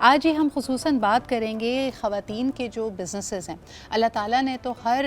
آج ہی ہم خصوصاً بات کریں گے خواتین کے جو بزنسز ہیں. اللہ تعالیٰ نے تو ہر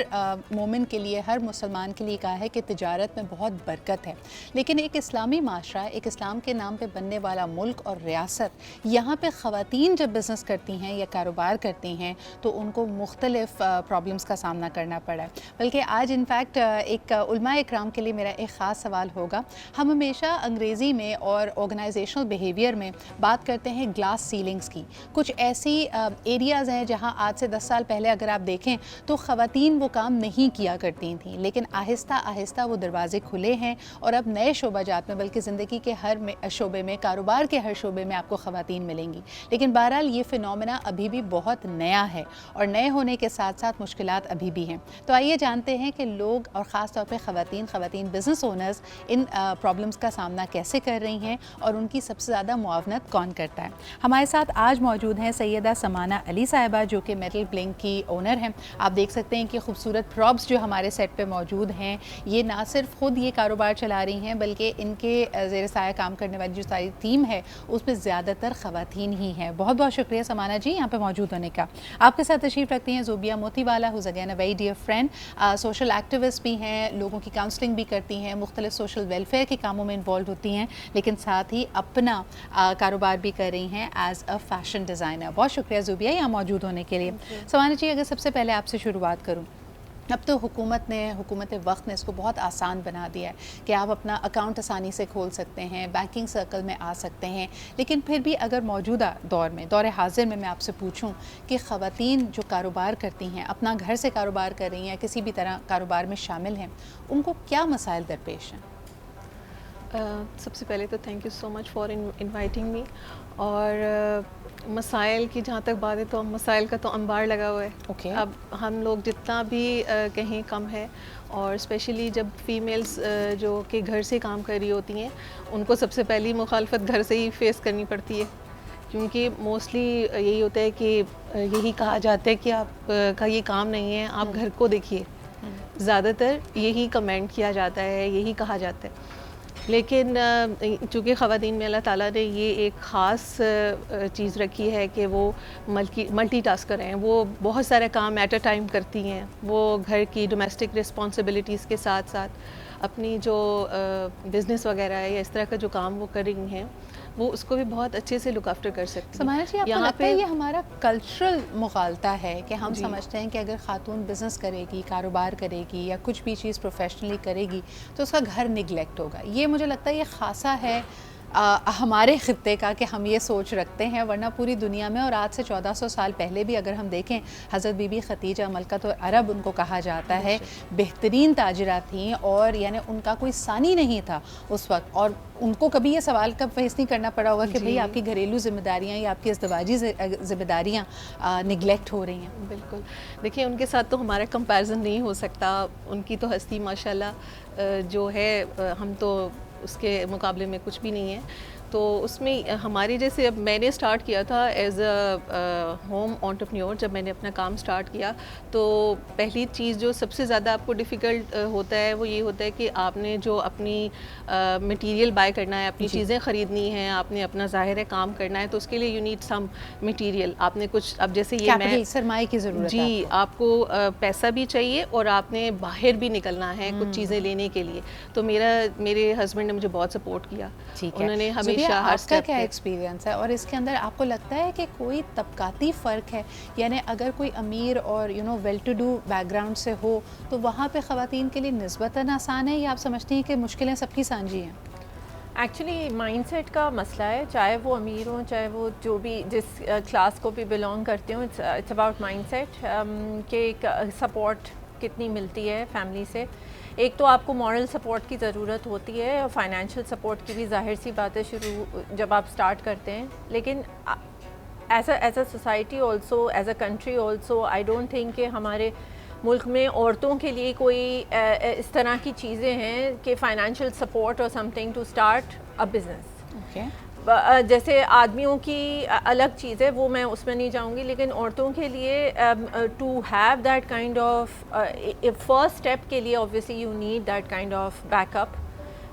مومن کے لیے، ہر مسلمان کے لیے کہا ہے کہ تجارت میں بہت برکت ہے، لیکن ایک اسلامی معاشرہ، ایک اسلام کے نام پہ بننے والا ملک اور ریاست، یہاں پہ خواتین جب بزنس کرتی ہیں یا کاروبار کرتی ہیں تو ان کو مختلف پرابلمس کا سامنا کرنا پڑا ہے. بلکہ آج انفیکٹ ایک علماء اکرام کے لیے میرا ایک خاص سوال ہوگا. ہم ہمیشہ انگریزی میں اور آرگنائزیشنل بیہیویئر میں بات کرتے ہیں گلاس سیلنگز کی. کچھ ایسی ایریاز ہیں جہاں آج سے 10 سال پہلے اگر آپ دیکھیں تو خواتین وہ کام نہیں کیا کرتی تھیں، لیکن آہستہ آہستہ وہ دروازے کھلے ہیں اور اب نئے شعبہ جات میں، بلکہ زندگی کے ہر شعبے میں، کاروبار کے ہر شعبے میں آپ کو خواتین ملیں گی. لیکن بہرحال یہ فینومینا ابھی بھی بہت نیا ہے اور نئے ہونے کے ساتھ ساتھ مشکلات ابھی بھی ہیں. تو آئیے جانتے ہیں کہ لوگ اور خاص طور پہ خواتین بزنس اونرز ان پرابلمس کا سامنا کیسے کر رہی ہیں اور ان کی سب سے زیادہ معاونت کون کرتا ہے. ہمارے ساتھ آج موجود ہیں سیدہ سمانہ علی صاحبہ، جو کہ میٹل بلنک کی اونر ہیں. آپ دیکھ سکتے ہیں کہ خوبصورت پراپس جو ہمارے سیٹ پہ موجود ہیں، یہ نہ صرف خود یہ کاروبار چلا رہی ہیں بلکہ ان کے زیر سایہ کام کرنے والی جو ساری ٹیم ہے اس میں زیادہ تر خواتین ہی ہیں. بہت بہت شکریہ سمانہ جی یہاں پہ موجود ہونے کا. آپ کے ساتھ تشریف رکھتی ہیں زوبیہ موتی والا، who's again a very dear friend. Social activist بھی ہیں، لوگوں کی کاؤنسلنگ بھی کرتی ہیں، مختلف سوشل ویلفیئر کے کاموں میں انوالو ہوتی ہیں، لیکن ساتھ ہی اپنا کاروبار بھی کر رہی ہیں ایز اے فیشن ڈیزائنر. بہت شکریہ زوبیہ یہاں موجود ہونے کے لیے. سمانہ جی اگر سب سے پہلے آپ سے شروعات کروں، اب تو حکومت وقت نے اس کو بہت آسان بنا دیا ہے کہ آپ اپنا اکاؤنٹ آسانی سے کھول سکتے ہیں، بینکنگ سرکل میں آ سکتے ہیں، لیکن پھر بھی اگر موجودہ دور حاضر میں آپ سے پوچھوں کہ خواتین جو کاروبار کرتی ہیں، اپنا گھر سے کاروبار کر رہی ہیں، کسی بھی طرح کاروبار میں شامل ہیں، ان کو کیا مسائل درپیش ہیں؟ سب سے پہلے تو thank you so much for inviting me. اور مسائل کی جہاں تک بات ہے تو مسائل کا تو انبار لگا ہوا ہے. اب ہم لوگ جتنا بھی کہیں کم ہے، اور اسپیشلی جب فیمیلز جو کہ گھر سے کام کر رہی ہوتی ہیں، ان کو سب سے پہلی مخالفت گھر سے ہی فیس کرنی پڑتی ہے، کیونکہ موسٹلی یہی ہوتا ہے کہ یہی کہا جاتا ہے کہ آپ کا یہ کام نہیں ہے، آپ گھر کو دیکھیے. زیادہ تر یہی کمنٹ کیا جاتا ہے، یہی کہا جاتا ہے. لیکن چونکہ خواتین میں اللہ تعالیٰ نے یہ ایک خاص چیز رکھی ہے کہ وہ ملٹی ٹاسکر ہیں. وہ بہت سارے کام ایٹ اے ٹائم کرتی ہیں. وہ گھر کی ڈومیسٹک رسپانسبلٹیز کے ساتھ ساتھ اپنی جو بزنس وغیرہ ہے یا اس طرح کا جو کام وہ کر رہی ہیں، وہ اس کو بھی بہت اچھے سے لک آفٹر کر سکتی ہیں. سمانہ جی آپ کو لگتا ہے یہ ہمارا کلچرل مغالطہ ہے کہ ہم سمجھتے ہیں کہ اگر خاتون بزنس کرے گی، کاروبار کرے گی یا کچھ بھی چیز پروفیشنلی کرے گی تو اس کا گھر نگلیکٹ ہوگا؟ یہ مجھے لگتا ہے یہ خاصا ہے ہمارے خطے کا کہ ہم یہ سوچ رکھتے ہیں، ورنہ پوری دنیا میں اور آج سے 1400 سال پہلے بھی اگر ہم دیکھیں، حضرت بی بی خدیجہ ملکۃ العرب ان کو کہا جاتا ہے، بہترین تاجرہ تھیں، اور یعنی ان کا کوئی ثانی نہیں تھا اس وقت. اور ان کو کبھی یہ سوال کب فیس نہیں کرنا پڑا ہوگا کہ بھئی آپ کی گھریلو ذمہ داریاں یا آپ کی ازدواجی ذمہ داریاں نگلیکٹ ہو رہی ہیں. بالکل. دیکھیں ان کے ساتھ تو ہمارا کمپیریزن نہیں ہو سکتا. ان کی تو ہستی ماشاءاللہ جو ہے، ہم تو اس کے مقابلے میں کچھ بھی نہیں ہے. تو اس میں ہماری جیسے اب میں نے سٹارٹ کیا تھا ایز اے ہوم انٹرپرینیور. جب میں نے اپنا کام سٹارٹ کیا تو پہلی چیز جو سب سے زیادہ آپ کو ڈیفیکلٹ ہوتا ہے وہ یہ ہوتا ہے کہ آپ نے جو اپنی مٹیریل بائی کرنا ہے، اپنی چیزیں خریدنی ہیں، آپ نے اپنا ظاہر ہے کام کرنا ہے، تو اس کے لیے یو نیڈ سم مٹیریل. آپ نے کچھ، اب جیسے یہ میں سرمایہ کی ضرورت ہے، جی آپ کو پیسہ بھی چاہیے اور آپ نے باہر بھی نکلنا ہے کچھ چیزیں لینے کے لیے. تو میرے ہسبینڈ نے مجھے بہت سپورٹ کیا. انہوں نے ہمیشہ آپ کا کیا ایکسپیرینس ہے اور اس کے اندر آپ کو لگتا ہے کہ کوئی طبقاتی فرق ہے؟ یعنی اگر کوئی امیر اور well to do background سے ہو تو وہاں پہ خواتین کے لیے نسبتاً آسان ہے، یا آپ سمجھتی ہیں کہ مشکلیں سب کی سانجھی ہیں؟ ایکچولی مائنڈ سیٹ کا مسئلہ ہے، چاہے وہ امیر ہوں، چاہے وہ جو بھی جس کلاس کو بھی بلانگ کرتے ہوں. اٹس اباؤٹ مائنڈ سیٹ کہ سپورٹ کتنی ملتی ہے فیملی سے. ایک تو آپ کو مورل سپورٹ کی ضرورت ہوتی ہے، اور فائنینشیل سپورٹ کی بھی ظاہر سی بات ہے جب آپ سٹارٹ کرتے ہیں. لیکن as a society also, as a country also, I don't think کہ ہمارے ملک میں عورتوں کے لیے کوئی اس طرح کی چیزیں ہیں کہ فائنینشیل سپورٹ اور something to start a business. جیسے آدمیوں کی الگ چیز ہے، وہ میں اس میں نہیں جاؤں گی، لیکن عورتوں کے لیے to have that kind of first step کے لیے obviously you need that kind of back up.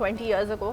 20 years ago,